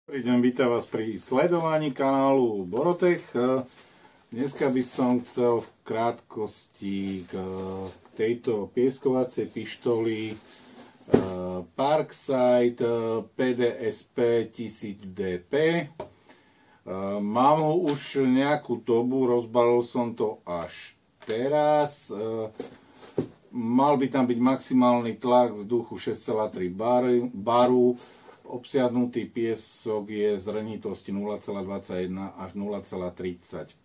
Vítam vás pri sledovaní kanálu Borotech. Dneska by som chcel v krátkosti k tejto pieskovacej pištoli Parkside PDSP 1000DP. Mám ho už nejakú dobu, rozbalil som to až teraz. Mal by tam byť maximálny tlak vzduchu 6,3 baru. Obsiahnutý piesok je zrnitosti 0,21 až 0,35.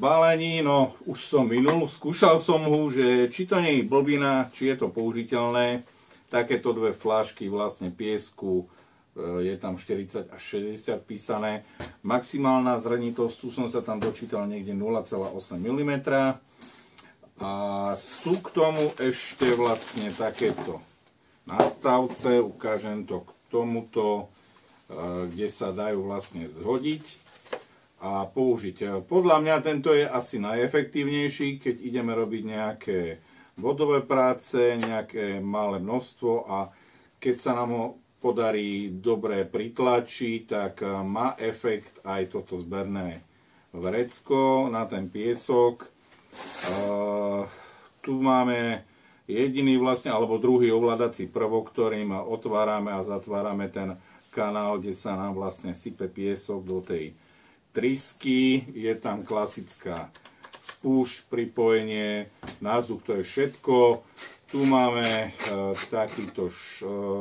Balení, no už som minul, skúšal som ho, že či to nie je blbina, či je to použiteľné. Takéto dve fľašky vlastne piesku, je tam 40 až 60 písané. Maximálna zrnitosť, tu som sa tam dočítal niekde 0,8 mm. A sú k tomu ešte vlastne takéto nastavce, ukážem to k tomuto, kde sa dajú vlastne zhodiť a použiť. Podľa mňa tento je asi najefektívnejší, keď ideme robiť nejaké vodové práce, nejaké malé množstvo, a keď sa nám ho podarí dobre pritlačiť, tak má efekt aj toto zberné vrecko na ten piesok. Tu máme jediný vlastne, alebo druhý ovládací prvok, ktorým otvárame a zatvárame ten kanál, kde sa nám vlastne sype piesok do tej trysky. Je tam klasická spúšť, pripojenie, názduch, to je všetko. Tu máme takýto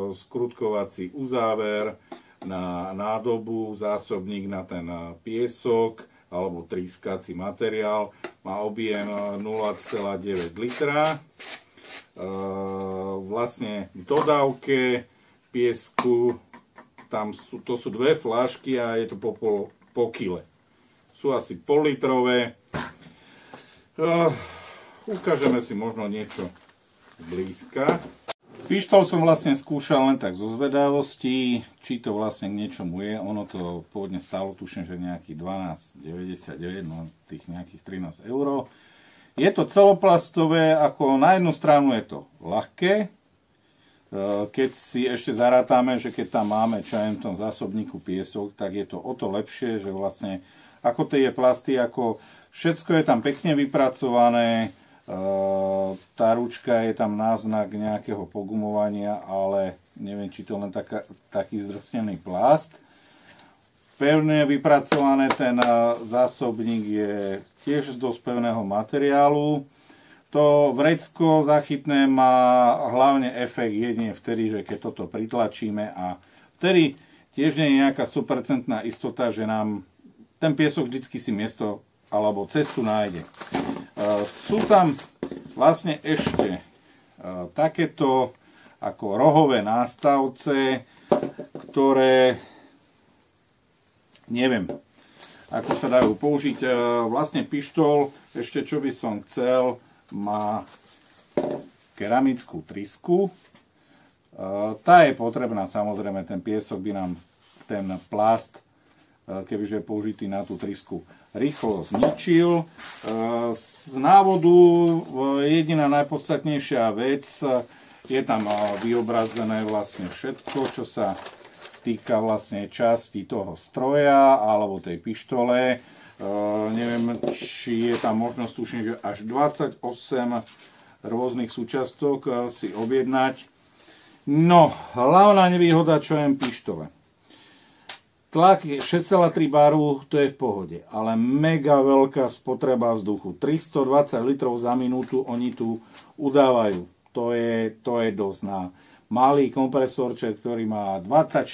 skrutkovací uzáver na nádobu, zásobník na ten piesok alebo tryskací materiál. Má objem 0,9 litra. Vlastne dodávke piesku, to sú dve fľašky a je to po kile. Sú asi pollitrové. Ukážeme si možno niečo blízka. Pištol som vlastne skúšal len tak zo zvedavosti, či to vlastne k niečomu je. Ono to pôvodne stálo, tuším, že nejakých 12,99, no tých nejakých 13 €. Je to celoplastové, ako na jednu stranu je to ľahké, keď si ešte zarátame, že keď tam máme čo aj v tom zásobníku piesok, tak je to o to lepšie, že vlastne ako tie plasty, ako všetko je tam pekne vypracované, tá ručka je tam náznak nejakého pogumovania, ale neviem, či to len taký zdrsnený plast. Pevne vypracované, ten zásobník je tiež z dosť pevného materiálu. To vrecko záchytné má hlavne efekt jedine vtedy, že keď toto pritlačíme, a vtedy tiež nie je nejaká 100% istota, že nám ten piesok vždycky si miesto alebo cestu nájde. Sú tam vlastne ešte takéto ako rohové nástavce, ktoré neviem, ako sa dajú použiť. Vlastne pištol, ešte čo by som chcel, má keramickú trysku. Tá je potrebná, samozrejme, ten piesok by nám ten plast, kebyže je použitý na tú trysku, rýchlo zničil. Z návodu jediná najpodstatnejšia vec, je tam vyobrazené vlastne všetko, čo sa týka vlastne časti toho stroja alebo tej pištole. Neviem, či je tam možnosť, tuším, že až 28 rôznych súčiastok si objednať. No, hlavná nevýhoda, čo je pištole. Tlak je 6,3 baru, to je v pohode, ale mega veľká spotreba vzduchu. 320 litrov za minútu oni tu udávajú. To je dosť na malý kompresorček, ktorý má 24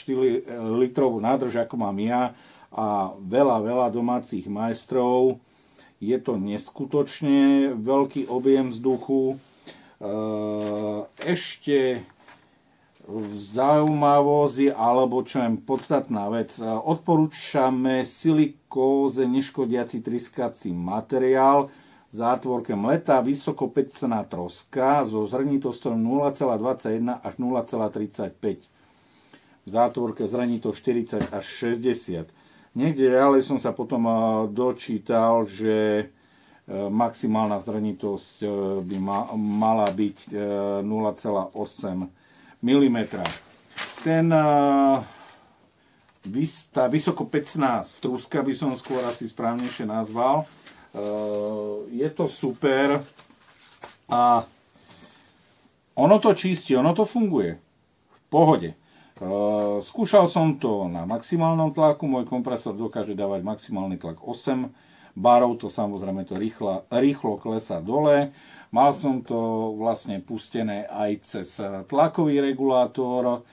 litrovú nádrž, ako mám ja, a veľa domácich majstrov. Je to neskutočne veľký objem vzduchu. Ešte zaujímavosť, alebo čo je podstatná vec, odporúčame silikóze neškodiaci tryskací materiál, v zátvorke mletá vysoko 5-cená troska so zrnitosťou 0,21 až 0,35. V zátvorke zrnitosť 40 až 60. Niekde ďalej som sa potom dočítal, že maximálna zrnitosť by mala byť 0,8 mm. Ten tá vysokopecná strúska by som skôr asi správnejšie nazval. Je to super a ono to čistí, ono to funguje v pohode. Skúšal som to na maximálnom tlaku, môj kompresor dokáže dávať maximálny tlak 8 barov, to samozrejme to rýchlo klesá dole. Mal som to vlastne pustené aj cez tlakový regulátor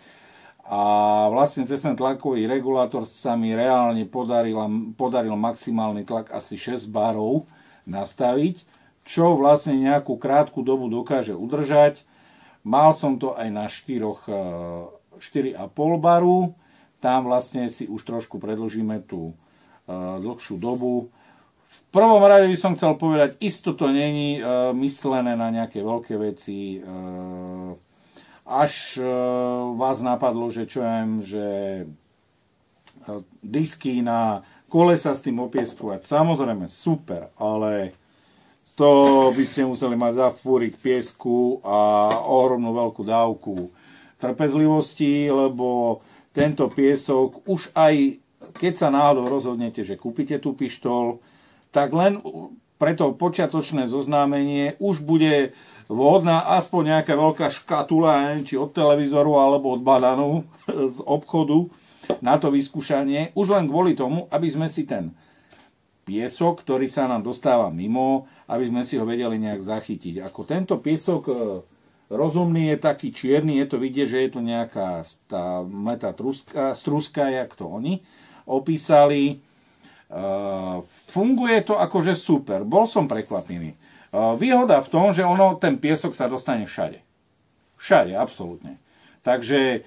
a vlastne cez ten tlakový regulátor sa mi reálne podaril maximálny tlak asi 6 barov nastaviť, čo vlastne nejakú krátku dobu dokáže udržať. Mal som to aj na 4,5 baru, tam vlastne si už trošku predĺžime tú dlhšiu dobu. V prvom rade by som chcel povedať, isto to není myslené na nejaké veľké veci. Až vás napadlo, že čo ja viem, že disky na kolesa s tým opieskovať. Samozrejme, super, ale to by ste museli mať za fúrik piesku a ohromnú veľkú dávku trpezlivosti, lebo tento piesok už aj keď sa náhodou rozhodnete, že kúpite tú pištol, tak len pre to počiatočné zoznámenie už bude vhodná aspoň nejaká veľká škatula, neviem, či od televízoru alebo od badanu z obchodu na to vyskúšanie, už len kvôli tomu, aby sme si ten piesok, ktorý sa nám dostáva mimo, aby sme si ho vedeli nejak zachytiť. Ako tento piesok rozumný je taký čierny, je to vidieť, že je to nejaká tá mletá strúska, jak to oni opísali. Funguje to akože super, bol som prekvapený. Výhoda v tom, že ten piesok sa dostane všade. Všade, absolútne. Takže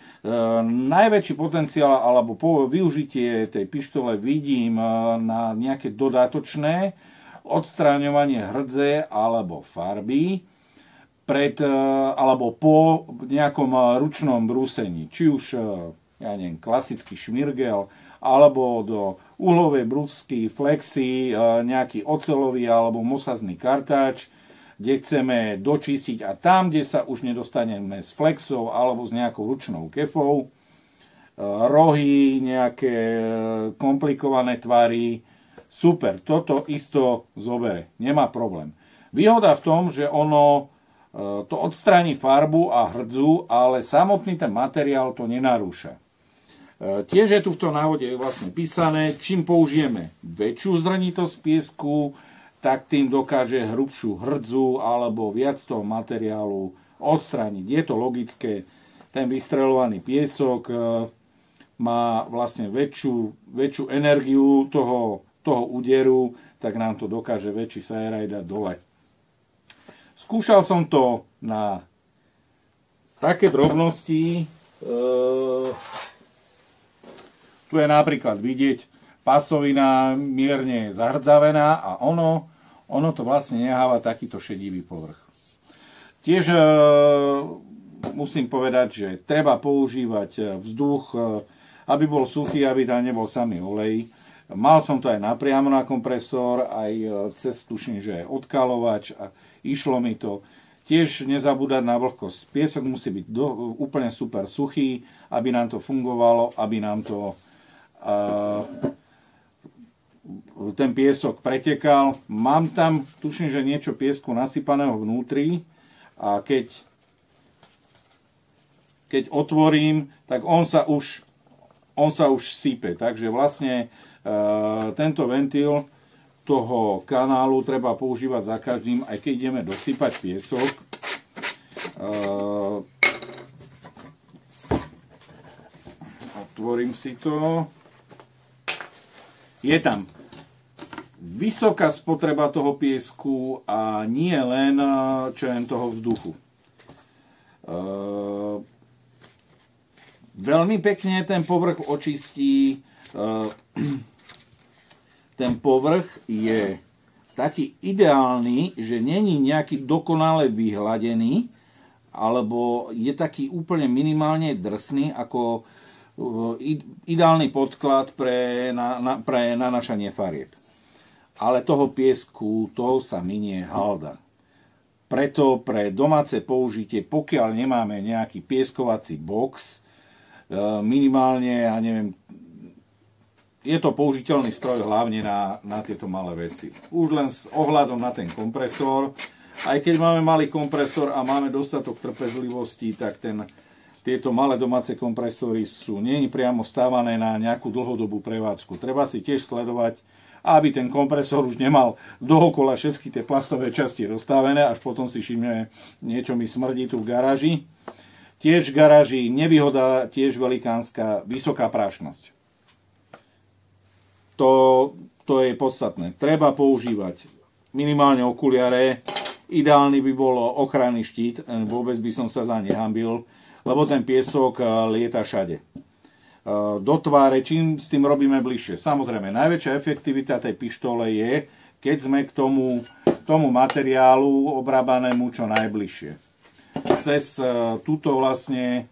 najväčší potenciál alebo využitie tej pištole vidím na nejaké dodatočné odstráňovanie hrdze alebo farby alebo po nejakom ručnom brúsení. Či už, ja neviem, klasický šmirgel alebo do uhlovej brúsky, flexy, nejaký oceľový alebo mosazný kartáč, kde chceme dočistiť a tam, kde sa už nedostaneme s flexou alebo s nejakou ručnou kefou, rohy, nejaké komplikované tvary, super, toto isto zobere, nemá problém. Výhoda v tom, že ono to odstráni farbu a hrdzu, ale samotný ten materiál to nenarúša. Tiež je tu v tom návode vlastne písané, čím použijeme väčšiu zrnitosť piesku, tak tým dokáže hrubšiu hrdzu alebo viac toho materiálu odstrániť. Je to logické, ten vystreľovaný piesok má vlastne väčšiu energiu toho úderu, tak nám to dokáže väčší sajeraj dať dole. Skúšal som to na také drobnosti. Tu je napríklad vidieť pasovina mierne zahrdzavená a ono to vlastne neháva takýto šedivý povrch. Tiež musím povedať, že treba používať vzduch, aby bol suchý, aby tam nebol samý olej. Mal som to aj napriamo na kompresor, aj cez tuším, že aj odkalovač a išlo mi to. Tiež nezabúdať na vlhkosť. Piesok musí byť úplne super suchý, aby nám to fungovalo, aby nám to ten piesok pretekal. Mám tam, tuším, že niečo piesku nasypaného vnútri a keď otvorím, tak on sa už sype. Takže vlastne tento ventil toho kanálu treba používať za každým, aj keď ideme dosypať piesok. Otvorím si to. Je tam vysoká spotreba toho piesku a nie len toho vzduchu. Veľmi pekne ten povrch očistí. Ten povrch je taký ideálny, že není nejaký dokonale vyhladený, alebo je taký úplne minimálne drsný, ako ideálny podklad pre nanášanie farieb. Ale toho piesku, toho sa minie halda. Preto pre domáce použitie, pokiaľ nemáme nejaký pieskovací box, minimálne, ja neviem, je to použiteľný stroj hlavne na tieto malé veci. Už len s ohľadom na ten kompresor, aj keď máme malý kompresor a máme dostatok trpezlivosti, tak tieto malé domáce kompresory nie priamo stávané na nejakú dlhodobú prevádzku. Treba si tiež sledovať, aby ten kompresor už nemal dookola všetky tie plastové časti rozstavené, až potom si všimne, niečo mi smrdí tu v garáži. Tiež v garáži nevýhoda, tiež velikánska, vysoká prášnosť. To je podstatné. Treba používať minimálne okuliare, ideálny by bol ochranný štít, vôbec by som sa za nehambil, lebo ten piesok lieta všade. Do tváre, čím s tým robíme bližšie. Samozrejme, najväčšia efektivita tej pištole je, keď sme k tomu materiálu obrábanému čo najbližšie. Cez túto vlastne,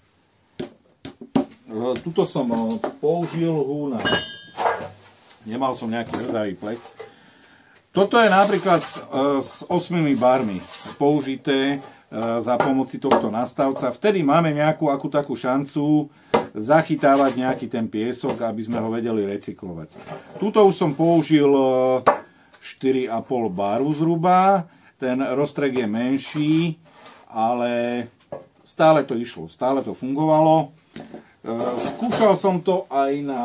tuto som použil húna. Nemal som nejaký rzavý plech. Toto je napríklad s 8 barmi použité za pomoci tohto nastavca. Vtedy máme nejakú takú šancu zachytávať nejaký ten piesok, aby sme ho vedeli recyklovať. Tuto už som použil 4,5 baru zhruba. Ten roztrek je menší, ale stále to išlo, stále to fungovalo. Skúšal som to aj na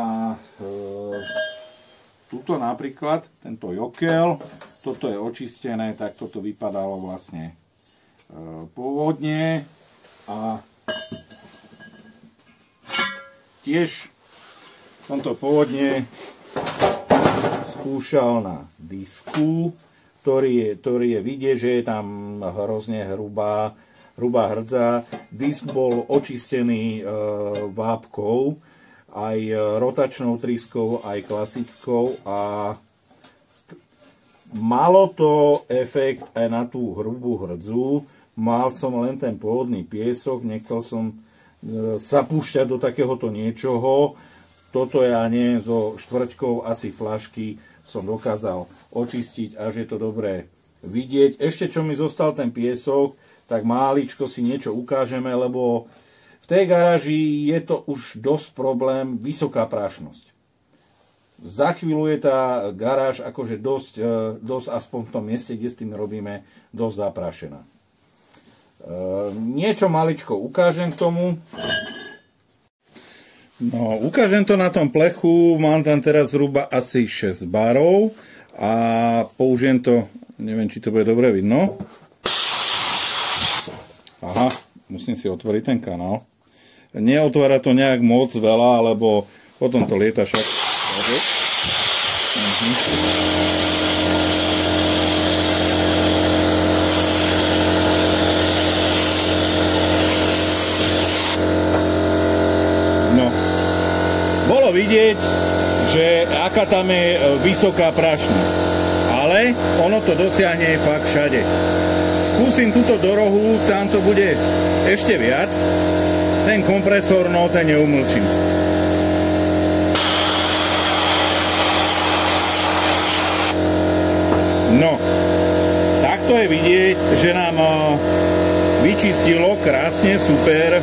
tuto napríklad, tento jokel. Toto je očistené, tak toto vypadalo vlastne pôvodne. A tiež som to pôvodne skúšal na disku, ktorý je vidieť, že je tam hrozne hrubá hrdza. Disk bol očistený vápkou, aj rotačnou tryskou, aj klasickou a malo to efekt aj na tú hrubú hrdzu. Mal som len ten pôvodný piesok, nechcel som sa púšťať do takéhoto niečoho. Toto ja nie, so štvrťkou asi flašky som dokázal očistiť, až je to dobré vidieť. Ešte čo mi zostal ten piesok, tak máličko si niečo ukážeme, lebo v tej garáži je to už dosť problém, vysoká prášnosť. Za chvíľu je tá garáž akože dosť aspoň v tom mieste, kde s tým robíme, dosť zaprašená. Niečo maličko ukážem k tomu. No, ukážem to na tom plechu, mám tam teraz zhruba asi 6 barov a použijem to, neviem, či to bude dobre vidno. Aha, musím si otvoriť ten kanál. Neotvára to nejak moc veľa, lebo potom to lieta však. Bolo vidieť, že aká tam je vysoká prášnosť. Ale ono to dosiahne fakt všade. Skúsim túto do rohu, tam to bude ešte viac. Ten kompresor, no ten neumlčím. No, takto je vidieť, že nám vyčistilo krásne, super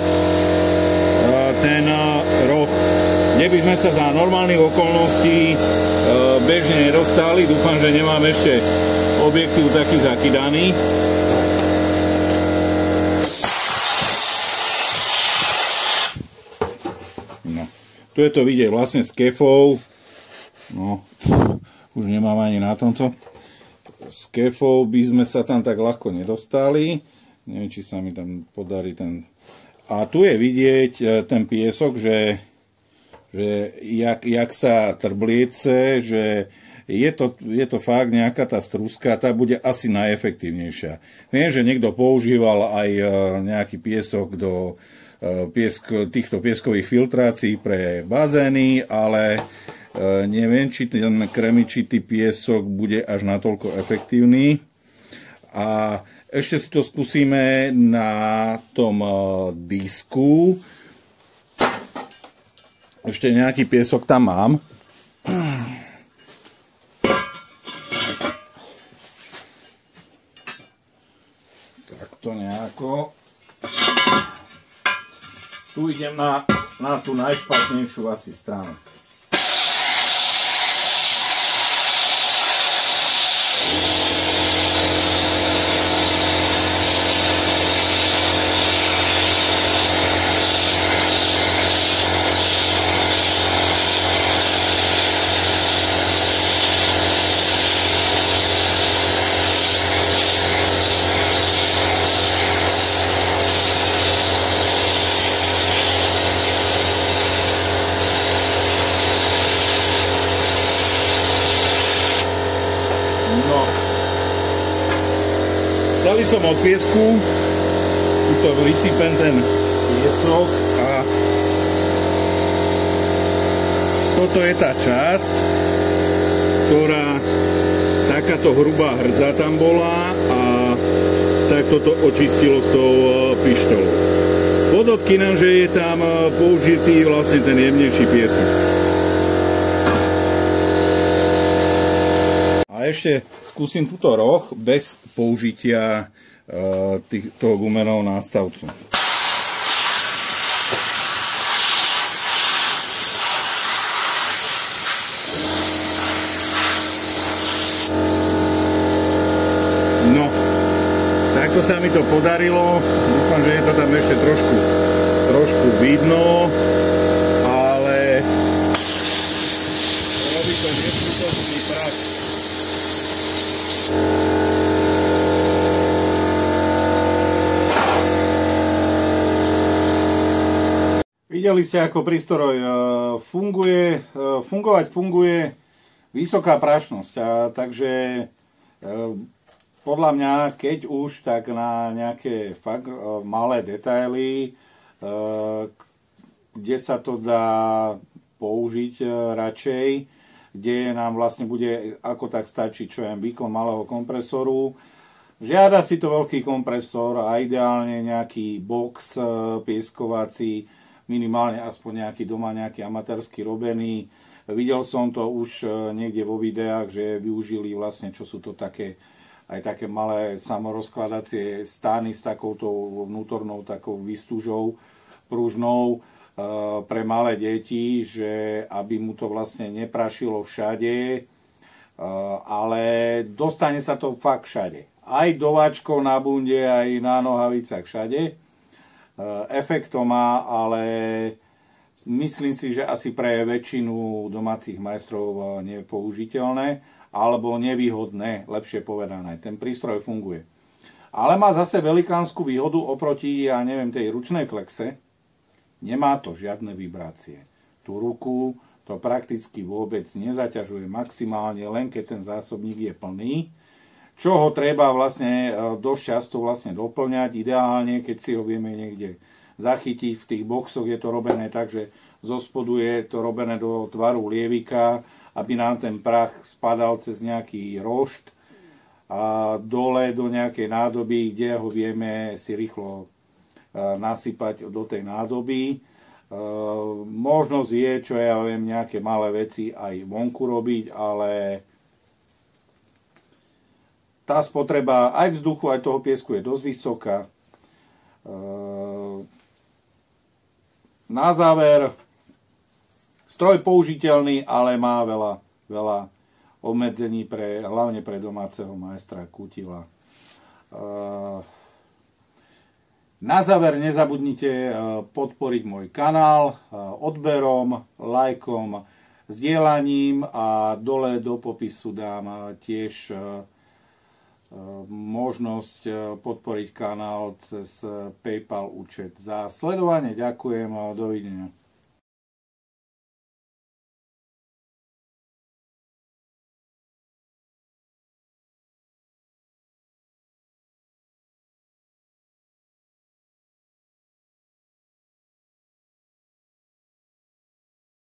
ten roh. Kde by sme sa za normálnych okolností bežne nedostali. Dúfam, že nemám ešte objektív taký zakydaný. No. Tu je to vidieť vlastne s kefou. No, už nemám ani na tomto. S kefou by sme sa tam tak ľahko nedostali. Neviem, či sa mi tam podarí ten... A tu je vidieť ten piesok, že jak sa trbliece, že je to fakt nejaká tá struska, tá bude asi najefektívnejšia. Viem, že niekto používal aj nejaký piesok do týchto pieskových filtrácií pre bazény, ale neviem, či ten kremičitý piesok bude až natoľko efektívny. A ešte si to skúsime na tom disku. Ešte nejaký piesok tam mám. Takto nejako. Tu idem na tú najšpatnejšiu asi stranu. Dali som od piesku, tuto vysypem ten piesok a toto je tá časť, ktorá takáto hrubá hrdza tam bola a tak toto očistilo s tou pištolou. Podotkinám, že je tam použitý vlastne ten jemnejší piesok. A ešte skúsim túto roh bez použitia toho gumeného nástavcu. No, takto sa mi to podarilo. Dúfam, že je to tam ešte trošku vidno, ale robí to neskutočný prach. Videli ste, ako prístroj funguje. Funguje vysoká prašnosť. Takže podľa mňa, keď už, tak na nejaké fakt malé detaily, kde sa to dá použiť radšej, kde nám vlastne bude ako tak stačiť, čo je výkon malého kompresoru. Žiada si to veľký kompresor a ideálne nejaký box pieskovací, minimálne aspoň nejaký doma, nejaký amatérsky robený. Videl som to už niekde vo videách, že využili vlastne, čo sú to také, aj také malé samorozkladacie stány s takouto vnútornou takou výstužou pružnou pre malé deti, že aby mu to vlastne neprašilo všade, ale dostane sa to fakt všade. Aj do váčkov na bunde, aj na nohavicách všade. Efekt to má, ale myslím si, že asi pre väčšinu domácich majstrov nie je použiteľné alebo nevýhodné, lepšie povedané. Ten prístroj funguje. Ale má zase velikánsku výhodu oproti, ja neviem, tej ručnej flexe. Nemá to žiadne vibrácie. Tú ruku to prakticky vôbec nezaťažuje, maximálne len keď ten zásobník je plný. Čo ho treba vlastne dosť často vlastne doplňať, ideálne, keď si ho vieme niekde zachytiť. V tých boxoch je to robené tak, že zo spodu je to robené do tvaru lievika, aby nám ten prach spadal cez nejaký rošt a dole do nejakej nádoby, kde ho vieme si rýchlo nasypať do tej nádoby. Možnosť je, čo ja viem, nejaké malé veci aj vonku robiť, ale tá spotreba aj vzduchu, aj toho piesku je dosť vysoká. Na záver, stroj použiteľný, ale má veľa obmedzení, hlavne pre domáceho majstra kútila. Na záver nezabudnite podporiť môj kanál odberom, lajkom, zdieľaním a dole do popisu dám tiež možnosť podporiť kanál cez PayPal účet. Za sledovanie ďakujem a dovidenia.